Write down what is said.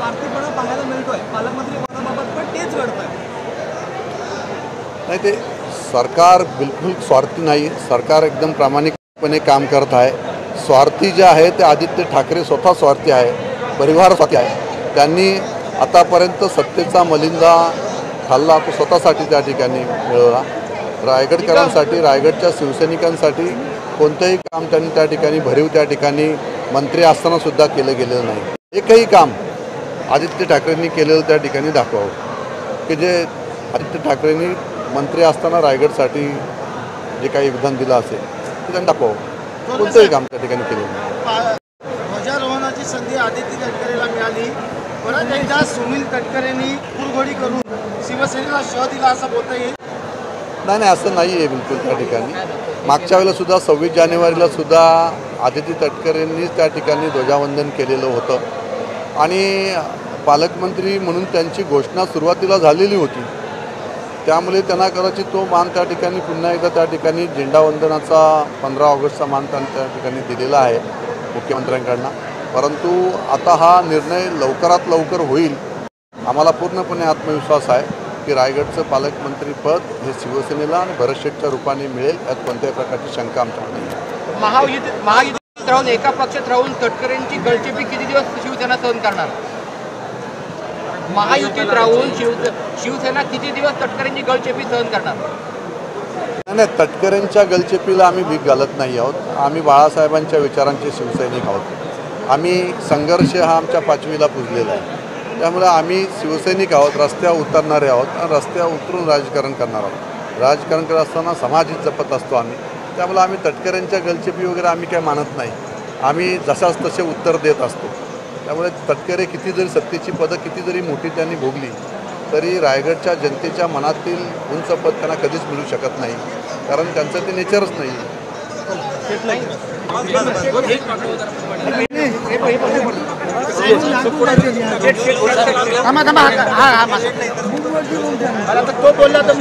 स्वार्थीपणा पाहायला मिळतोय, पालकमंत्री पदाबाबत पण तेच घडतंय। नाही, ते सरकार बिलकुल स्वार्थी नाही, सरकार एकदम प्रामाणिकपणे काम करत आहे। स्वार्थी जे आहे ते आदित्य ठाकरे स्वतः स्वार्थी आहे, परिवार स्वार्थी आहे। त्यांनी आतापर्यंत सत्तेचा मलिंदा खाल्ला तो स्वतःसाठी त्या ठिकाणी मिळवला। रायगडकरांसाठी, रायगडच्या शिवसैनिकांसाठी कोणतंही काम त्यांनी त्या ठिकाणी भरीव त्या ठिकाणी मंत्री असताना सुद्धा केलं गेलेलं नाही। एकही काम आदित्य ठाकरेंनी केलेलं त्या ठिकाणी दाखवावं, की जे आदित्य ठाकरेंनी मंत्री असताना रायगडसाठी जे काही योगदान दिलं असेल ते त्यांनी दाखवावं। कोणतंही काम त्या ठिकाणी केलं नाही। ध्वजारोहणाची संधी आदित्य तटकरेला मिळाली, परत एकदा सुनील तटकरेंनी कुरघोडी करून शिवसेनेला शह दिला असं बोलता येईल? नाही, असं नाही आहे बिलकुल त्या ठिकाणी। मागच्या वेळेला सुद्धा 26 जानेवारीला सुद्धा आदित्य तटकरेंनीच त्या ठिकाणी ध्वजावंदन केलेलं होतं आणि पालकमंत्री म्हणून त्यांची घोषणा सुरुवातीला झालेली होती। त्यामुळे त्यांना कदाचित तो मान त्या ठिकाणी पुन्हा एकदा त्या ठिकाणी झेंडावंदनाचा 15 ऑगस्टचा मान त्यांनी त्या ठिकाणी दिलेला आहे मुख्यमंत्र्यांकडनं। परंतु आता हा निर्णय लवकरात लवकर होईल, आम्हाला पूर्णपणे आत्मविश्वास आहे की रायगडचं पालकमंत्रीपद हे शिवसेनेला आणि भरत शेठच्या रूपाने मिळेल, यात कोणत्याही प्रकारची शंका आमच्या नाही। महायुतीत राहून एका पक्षात राहून तटकरेंची गळचेपी किती दिवस शिवसेना सहन करणार? महायुतीत राहून शिवसेना किती दिवस तटकरेंची गळचेपी सहन करणार? नाही, तटकरेंच्या गलचेपीला आम्ही भीक घालत नाही आहोत। आम्ही बाळासाहेबांच्या विचारांचे शिवसैनिक आहोत। आम्ही संघर्ष हा आमच्या 5वीला पुजलेला आहे। त्यामुळे आम्ही शिवसैनिक आहोत, रस्त्यावर उतरणारे आहोत आणि रस्त्यावर उतरून राजकारण करणार आहोत। राजकारण करत असताना समाजिक जपत असतो आम्ही। त्यामुळे आम्ही तटकरेंच्या गलचेपी वगैरे आम्ही काय मानत नाही, आम्ही जशाच तसे उत्तर देत असतो। त्यामुळे तटकरे किती जरी सत्तेची पदं किती जरी मोठी त्यांनी भोगली तरी रायगडच्या जनतेच्या मनातील उंच पद त्यांना कधीच मिळू शकत नाही, कारण त्यांचं ते नेचरच नाही। तो बोलला तर